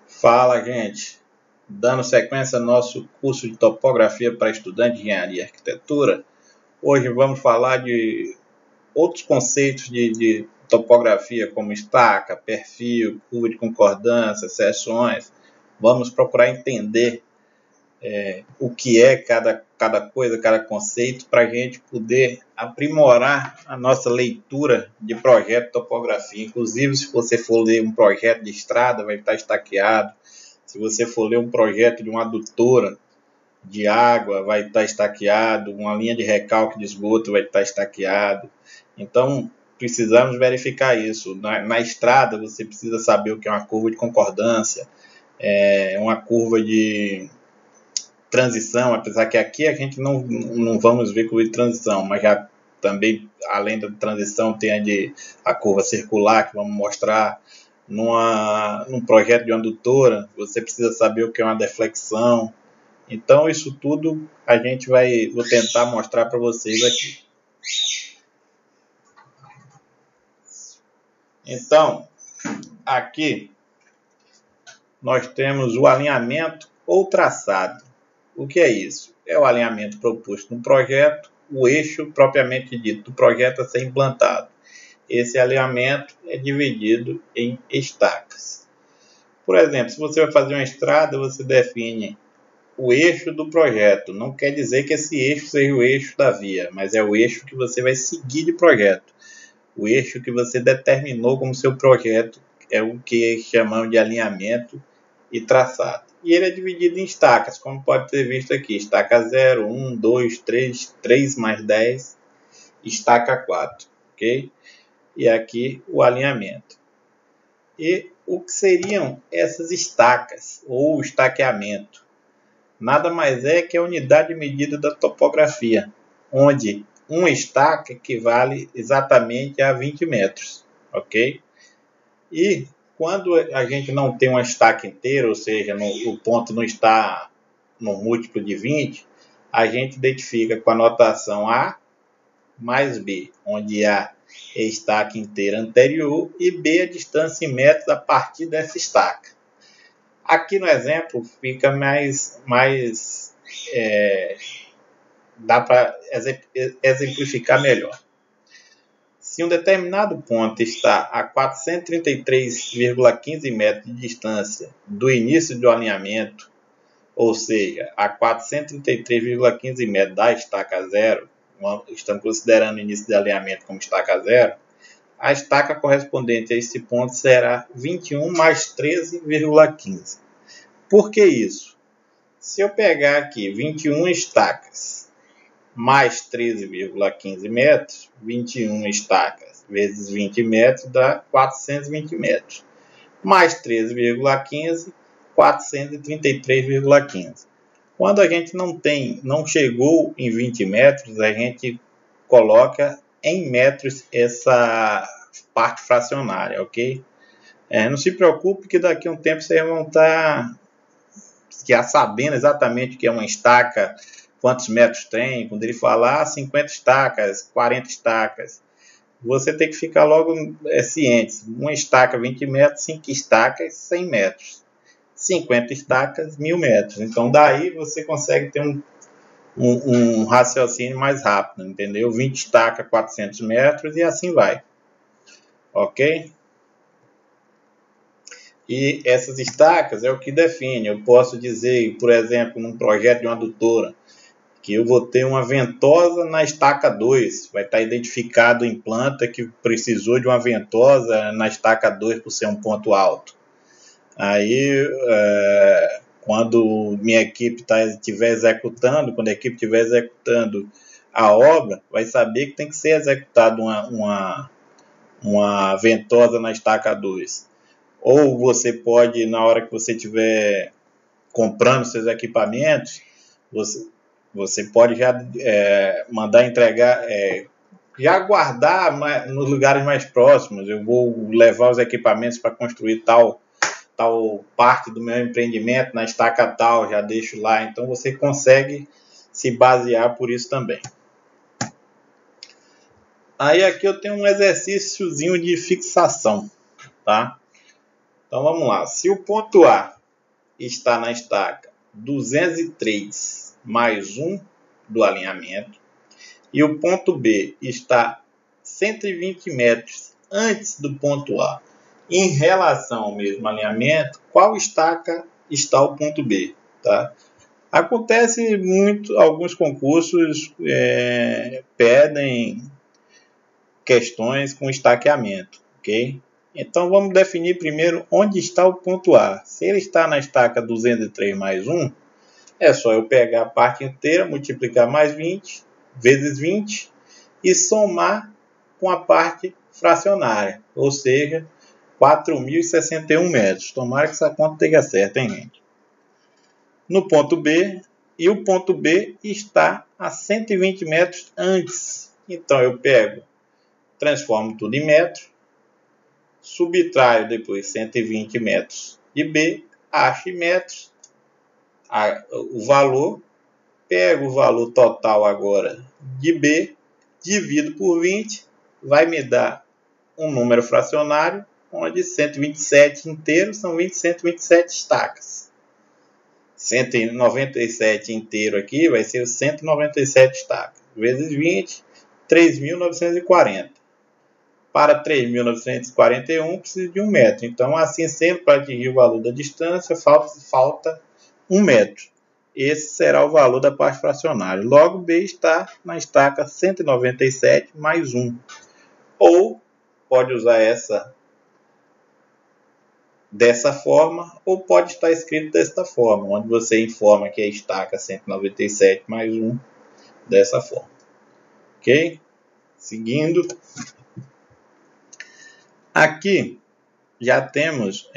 Fala, gente! Dando sequência ao nosso curso de topografia para estudantes de engenharia e arquitetura, hoje vamos falar de outros conceitos de topografia, como estaca, perfil, curva de concordância, seções. Vamos procurar entender o que é cada coisa, cada conceito, para a gente poder aprimorar a nossa leitura de projeto de topografia. Inclusive, se você for ler um projeto de estrada, vai estar estaqueado. Se você for ler um projeto de uma adutora de água, vai estar estaqueado. Uma linha de recalque de esgoto vai estar estaqueado. Então, precisamos verificar isso. Na estrada, você precisa saber o que é uma curva de concordância, uma curva de transição, apesar que aqui a gente não vamos ver curva de transição, mas já também, além da transição, tem a curva circular, que vamos mostrar. Num projeto de uma adutora, você precisa saber o que é uma deflexão. Então, isso tudo vou tentar mostrar para vocês aqui. Então, aqui nós temos o alinhamento ou traçado. O que é isso? É o alinhamento proposto no projeto, o eixo propriamente dito do projeto a ser implantado. Esse alinhamento é dividido em estacas. Por exemplo, se você vai fazer uma estrada, você define o eixo do projeto. Não quer dizer que esse eixo seja o eixo da via, mas é o eixo que você vai seguir de projeto. O eixo que você determinou como seu projeto é o que chamamos de alinhamento e traçado. E ele é dividido em estacas, como pode ser visto aqui. Estaca 0, 1, 2, 3, 3 mais 10, estaca 4. Ok? E aqui o alinhamento. E o que seriam essas estacas ou estaqueamento? Nada mais é que a unidade de medida da topografia, onde uma estaca equivale exatamente a 20 metros, ok? E quando a gente não tem uma estaca inteira, ou seja, o ponto não está no múltiplo de 20, a gente identifica com a notação A mais B, onde A é a estaca inteira anterior e B a distância em metros a partir dessa estaca. Aqui no exemplo fica dá para exemplificar melhor. Se um determinado ponto está a 433,15 metros de distância do início do alinhamento, ou seja, a 433,15 metros da estaca zero, estamos considerando o início do alinhamento como estaca zero, a estaca correspondente a esse ponto será 21 mais 13,15. Por que isso? Se eu pegar aqui 21 estacas mais 13,15 metros, 21 estacas vezes 20 metros dá 420 metros. Mais 13,15, 433,15. Quando a gente não chegou em 20 metros, a gente coloca em metros essa parte fracionária, ok? Não se preocupe que daqui a um tempo vocês vão estar já sabendo exatamente o que é uma estaca, quantos metros tem. Quando ele falar 50 estacas, 40 estacas, você tem que ficar logo ciente. Uma estaca 20 metros, 5 estacas 100 metros, 50 estacas 1000 metros. Então daí você consegue ter um raciocínio mais rápido, entendeu? 20 estacas 400 metros e assim vai, ok? E essas estacas é o que define. Eu posso dizer, por exemplo, num projeto de uma adutora, que eu vou ter uma ventosa na estaca 2. Vai estar identificado em planta que precisou de uma ventosa na estaca 2 por ser um ponto alto. Aí, quando minha equipe estiver executando, quando a equipe estiver executando a obra, vai saber que tem que ser executada uma ventosa na estaca 2. Ou você pode, na hora que você estiver comprando seus equipamentos, você pode já mandar entregar, já guardar nos lugares mais próximos. Eu vou levar os equipamentos para construir tal parte do meu empreendimento na estaca tal, já deixo lá. Então você consegue se basear por isso também. Aí aqui eu tenho um exercíciozinho de fixação, tá? Então vamos lá. Se o ponto A está na estaca 203 mais 1 do alinhamento e o ponto B está 120 metros antes do ponto A, em relação ao mesmo alinhamento, qual estaca está o ponto B? Tá? Acontece muito, alguns concursos pedem questões com estaqueamento, ok? Então vamos definir primeiro onde está o ponto A. Se ele está na estaca 203 mais 1, é só eu pegar a parte inteira, multiplicar mais 20, vezes 20 e somar com a parte fracionária, ou seja, 4.061 metros. Tomara que essa conta esteja certa, hein, gente? No ponto B, e o ponto B está a 120 metros antes. Então eu pego, transformo tudo em metro, subtraio depois 120 metros de B, acho em metros o valor, pego o valor total agora de B, divido por 20, vai me dar um número fracionário, onde 127 inteiros são 127 estacas. 197 inteiro aqui vai ser 197 estacas. Vezes 20, 3.940. Para 3.941 precisa de 1 metro. Então, assim, sempre para atingir o valor da distância, falta 1 metro. Esse será o valor da parte fracionária. Logo, B está na estaca 197 mais 1. Ou pode usar essa dessa forma, ou pode estar escrito desta forma, onde você informa que a estaca 197 mais 1, dessa forma. Ok? Seguindo. Aqui já temos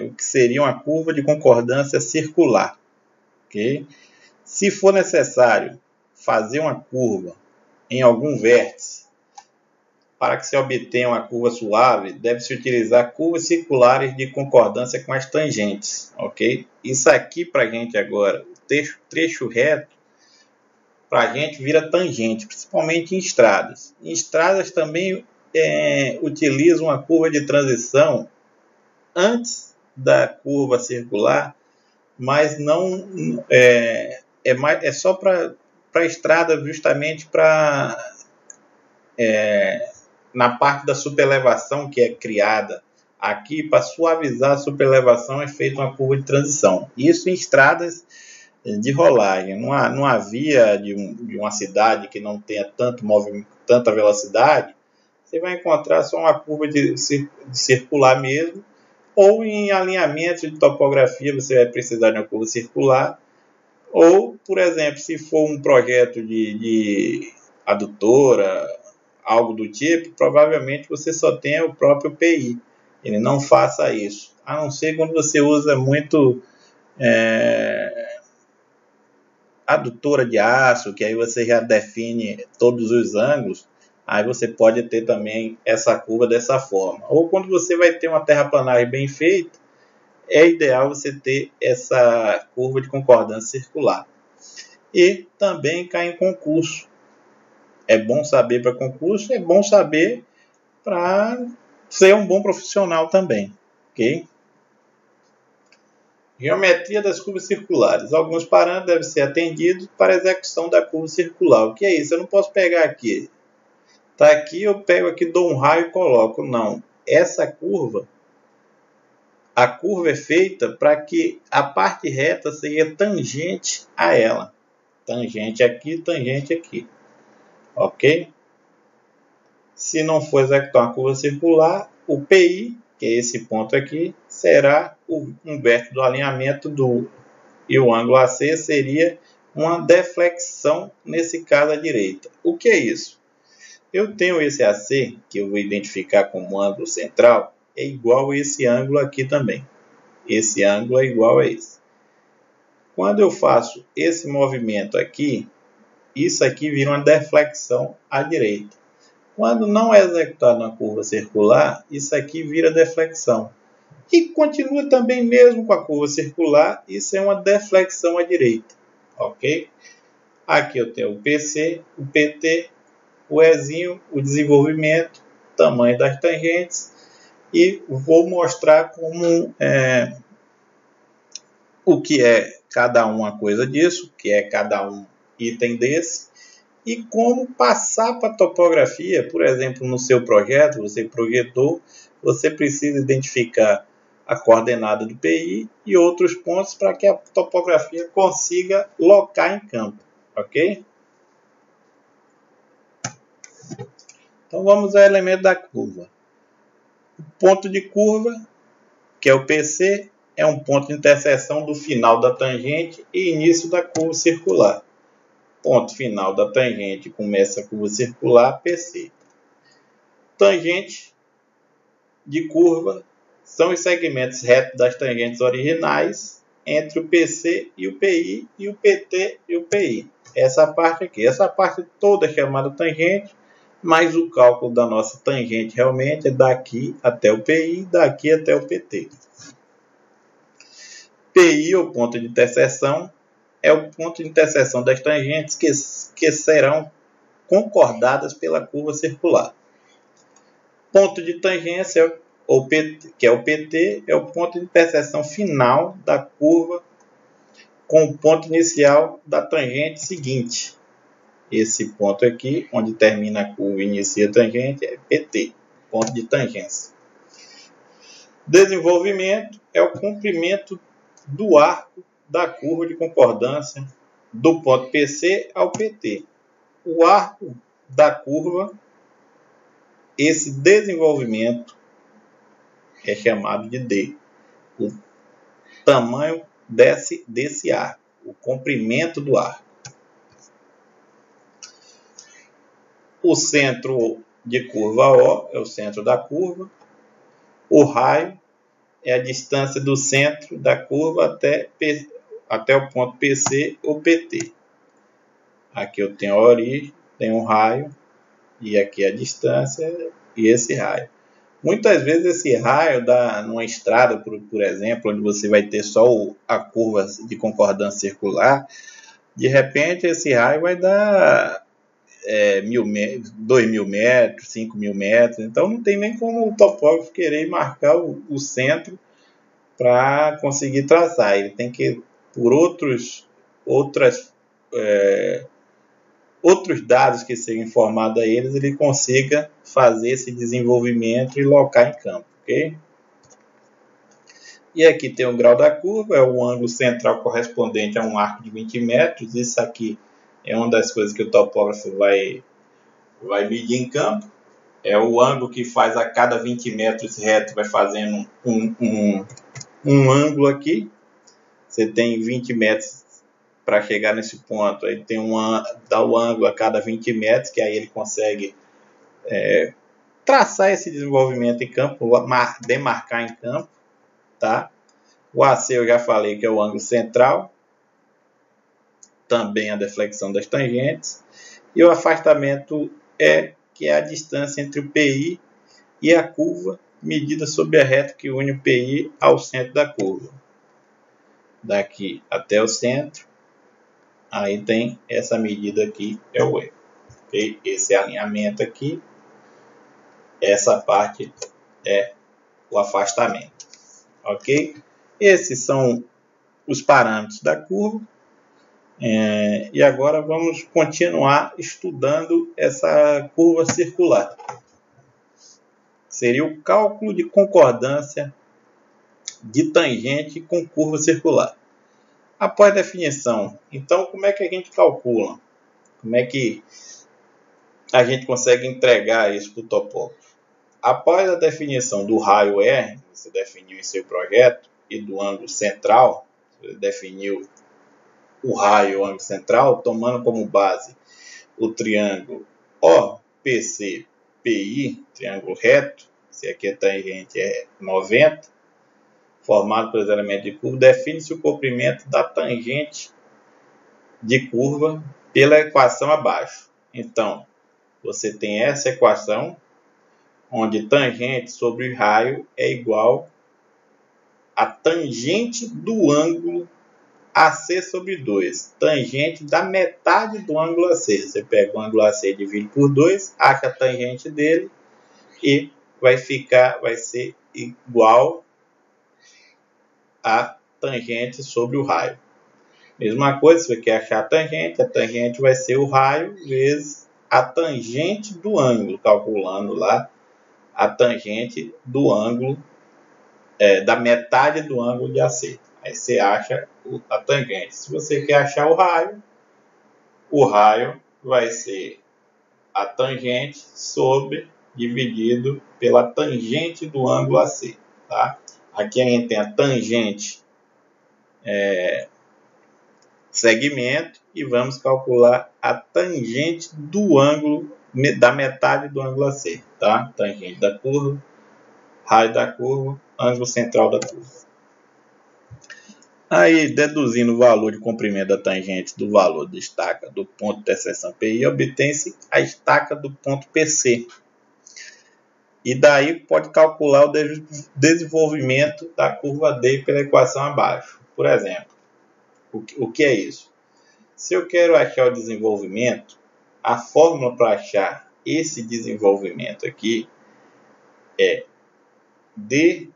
o que seria uma curva de concordância circular. Okay? Se for necessário fazer uma curva em algum vértice, para que se obtenha uma curva suave, deve-se utilizar curvas circulares de concordância com as tangentes. Okay? Isso aqui para a gente agora, o trecho reto, para a gente vira tangente, principalmente em estradas. Em estradas também utiliza uma curva de transição antes da curva circular, mas não é só para a estrada, justamente para na parte da superelevação que é criada aqui, para suavizar a superelevação é feita uma curva de transição. Isso em estradas de rolagem. Numa via de uma cidade que não tenha tanto movimento, tanta velocidade, você vai encontrar só uma curva de circular mesmo, ou em alinhamento de topografia você vai precisar de uma curva circular, ou, por exemplo, se for um projeto de adutora, algo do tipo, provavelmente você só tenha o próprio PI. Ele não faça isso, a não ser quando você usa muito adutora de aço, que aí você já define todos os ângulos, aí você pode ter também essa curva dessa forma. Ou quando você vai ter uma terraplanagem bem feita, é ideal você ter essa curva de concordância circular. E também cai em concurso. É bom saber para concurso, é bom saber para ser um bom profissional também. Ok? Geometria das curvas circulares. Alguns parâmetros devem ser atendidos para a execução da curva circular. O que é isso? Eu não posso pegar aqui. Está aqui, eu pego aqui, dou um raio e coloco. Não. Essa curva, a curva é feita para que a parte reta seja tangente a ela. Tangente aqui, tangente aqui. Ok? Se não for executar uma curva circular, o PI, que é esse ponto aqui, será um vértice do alinhamento e o ângulo AC seria uma deflexão, nesse caso à direita. O que é isso? Eu tenho esse AC, que eu vou identificar como ângulo central, é igual a esse ângulo aqui também. Esse ângulo é igual a esse. Quando eu faço esse movimento aqui, isso aqui vira uma deflexão à direita. Quando não é executada uma curva circular, isso aqui vira deflexão. E continua também mesmo com a curva circular, isso é uma deflexão à direita. Ok? Aqui eu tenho o PC, o PT, o Ezinho, o desenvolvimento, tamanho das tangentes. e vou mostrar como o que é cada uma coisa disso, o que é cada um item desse, e como passar para a topografia. Por exemplo, no seu projeto, você projetou, você precisa identificar a coordenada do PI e outros pontos para que a topografia consiga locar em campo, ok? Então vamos ao elemento da curva. O ponto de curva, que é o PC, é um ponto de interseção do final da tangente e início da curva circular. Ponto final da tangente começa a curva circular, PC. Tangente de curva são os segmentos retos das tangentes originais entre o PC e o PI, e o PT e o PI. Essa parte aqui. Essa parte toda é chamada tangente, mas o cálculo da nossa tangente realmente é daqui até o PI, daqui até o PT. PI, ou ponto de interseção, é o ponto de interseção das tangentes que serão concordadas pela curva circular. Ponto de tangência, que é o PT, é o ponto de interseção final da curva com o ponto inicial da tangente seguinte. Esse ponto aqui, onde termina a curva e inicia a tangente, é PT, ponto de tangência. Desenvolvimento é o comprimento do arco da curva de concordância do ponto PC ao PT. O arco da curva, esse desenvolvimento é chamado de D. O tamanho desse arco, o comprimento do arco. O centro de curva O é o centro da curva. O raio é a distância do centro da curva até o ponto PC ou PT. Aqui eu tenho a origem, tenho um raio, e aqui a distância e esse raio. Muitas vezes esse raio dá numa estrada, por exemplo, onde você vai ter só a curva de concordância circular, de repente esse raio vai dar 2.000 metros, 5.000 metros, então não tem nem como o topógrafo querer marcar o centro para conseguir traçar. Ele tem que, por outros dados que sejam informados a eles, ele consiga fazer esse desenvolvimento e locar em campo, ok? E aqui tem o grau da curva, é o ângulo central correspondente a um arco de 20 metros. Isso aqui é uma das coisas que o topógrafo vai medir em campo. É o ângulo que faz a cada 20 metros reto, vai fazendo um ângulo aqui. Você tem 20 metros para chegar nesse ponto, aí tem dá o ângulo a cada 20 metros, que aí ele consegue traçar esse desenvolvimento em campo, demarcar em campo, tá? O AC eu já falei que é o ângulo central, também a deflexão das tangentes, e o afastamento que é a distância entre o PI e a curva, medida sob a reta que une o PI ao centro da curva. Daqui até o centro, aí tem essa medida aqui, é o E. Okay? Esse alinhamento aqui, essa parte é o afastamento. Ok? Esses são os parâmetros da curva. E agora vamos continuar estudando essa curva circular. Seria o cálculo de concordância de tangente com curva circular. Após a definição, então como é que a gente calcula? Como é que a gente consegue entregar isso para o topógrafo? Após a definição do raio R, você definiu em seu projeto, e do ângulo central, você definiu o raio e o ângulo central, tomando como base o triângulo OPC-PI, triângulo reto, se aqui a tangente é 90, formado pelos elementos de curva, define-se o comprimento da tangente de curva pela equação abaixo. Então, você tem essa equação, onde tangente sobre raio é igual a tangente do ângulo AC sobre 2. Tangente da metade do ângulo AC. Você pega o ângulo AC, divide por 2, acha a tangente dele e vai ser igual a tangente sobre o raio. Mesma coisa, se você quer achar a tangente vai ser o raio vezes a tangente do ângulo, calculando lá a tangente do ângulo, da metade do ângulo de AC. Aí você acha a tangente. Se você quer achar o raio vai ser a tangente sobre dividido pela tangente do ângulo AC. Tá? Aqui a gente tem a tangente segmento e vamos calcular a tangente do ângulo, da metade do ângulo AC. Tá? Tangente da curva, raio da curva, ângulo central da curva. Aí, deduzindo o valor de comprimento da tangente do valor de estaca do ponto de interseção PI, obtém-se a estaca do ponto PC. E daí pode calcular o desenvolvimento da curva D pela equação abaixo. Por exemplo, o que é isso? Se eu quero achar o desenvolvimento, a fórmula para achar esse desenvolvimento aqui é D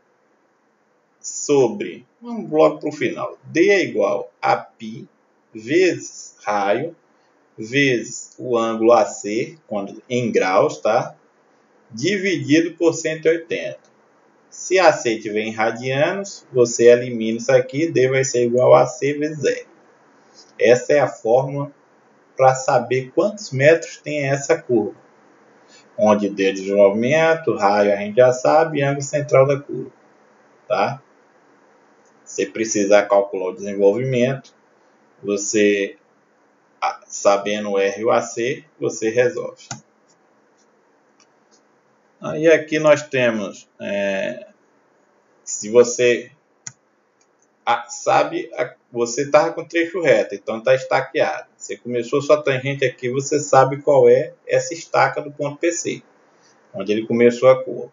sobre, vamos logo para o final, D é igual a π vezes raio vezes o ângulo AC, quando em graus, tá? Dividido por 180. Se AC estiver em radianos, você elimina isso aqui, D vai ser igual a AC vezes R. Essa é a fórmula para saber quantos metros tem essa curva. Onde D é desenvolvimento, raio a gente já sabe, e ângulo central da curva. Tá? Se precisar calcular o desenvolvimento, você, sabendo o R e o AC, você resolve. Aí aqui nós temos, se você sabe, você estava com trecho reto, então está estaqueado. Você começou sua tangente aqui, você sabe qual é essa estaca do ponto PC, onde ele começou a curva.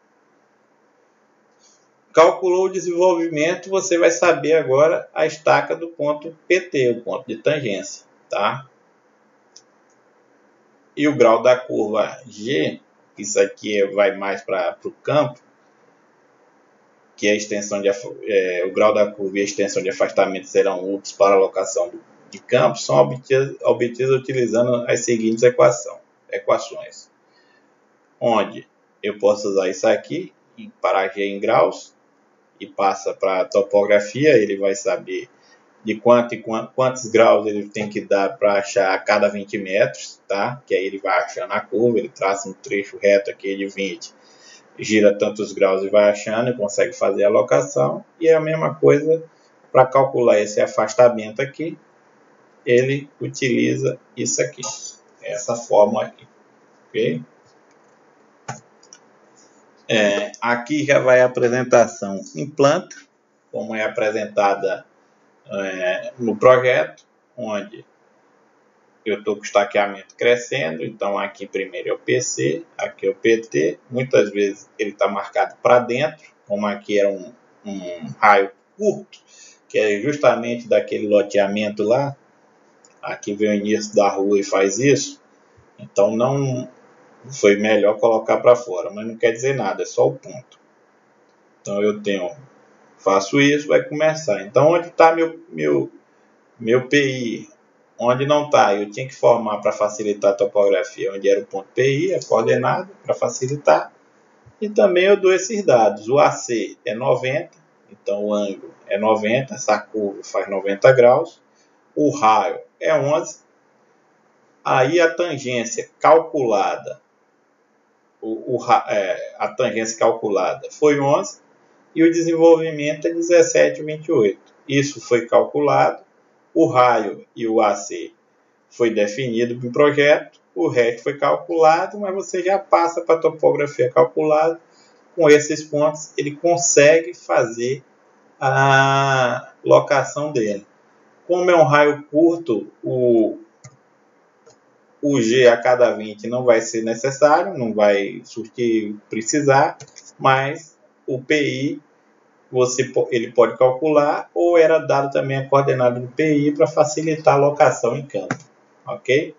Calculou o desenvolvimento, você vai saber agora a estaca do ponto PT, o ponto de tangência. Tá? E o grau da curva G, isso aqui vai mais para o campo, que a extensão o grau da curva e a extensão de afastamento serão úteis para a alocação de campos, são obtidas utilizando as seguintes equações. Onde eu posso usar isso aqui para G em graus e passa para a topografia, ele vai saber de quantos graus ele tem que dar para achar a cada 20 metros, tá? Que aí ele vai achando a curva, ele traça um trecho reto aqui de 20, gira tantos graus e vai achando e consegue fazer a alocação. E é a mesma coisa para calcular esse afastamento aqui, ele utiliza isso aqui, essa fórmula aqui, ok? Aqui já vai a apresentação em planta, como é apresentada no projeto, onde eu estou com o estaqueamento crescendo, então aqui primeiro é o PC, aqui é o PT, muitas vezes ele está marcado para dentro, como aqui era um raio curto, que é justamente daquele loteamento lá, aqui vem o início da rua e faz isso, então não foi melhor colocar para fora, mas não quer dizer nada, é só o ponto. Então eu faço isso, vai começar. Então onde está meu PI? Onde não está, eu tinha que formar para facilitar a topografia, onde era o ponto PI, a coordenada, para facilitar. E também eu dou esses dados. O AC é 90, então o ângulo é 90, essa curva faz 90 graus. O raio é 11. Aí a tangência calculada, a tangência calculada foi 11 e o desenvolvimento é 17,28. Isso foi calculado. O raio e o AC foi definido no projeto, o resto foi calculado, mas você já passa para a topografia calculada. Com esses pontos, ele consegue fazer a locação dele. Como é um raio curto, o G a cada 20 não vai ser necessário, não vai precisar, mas o PI ele pode calcular, ou era dado também a coordenada do PI para facilitar a alocação em campo, ok?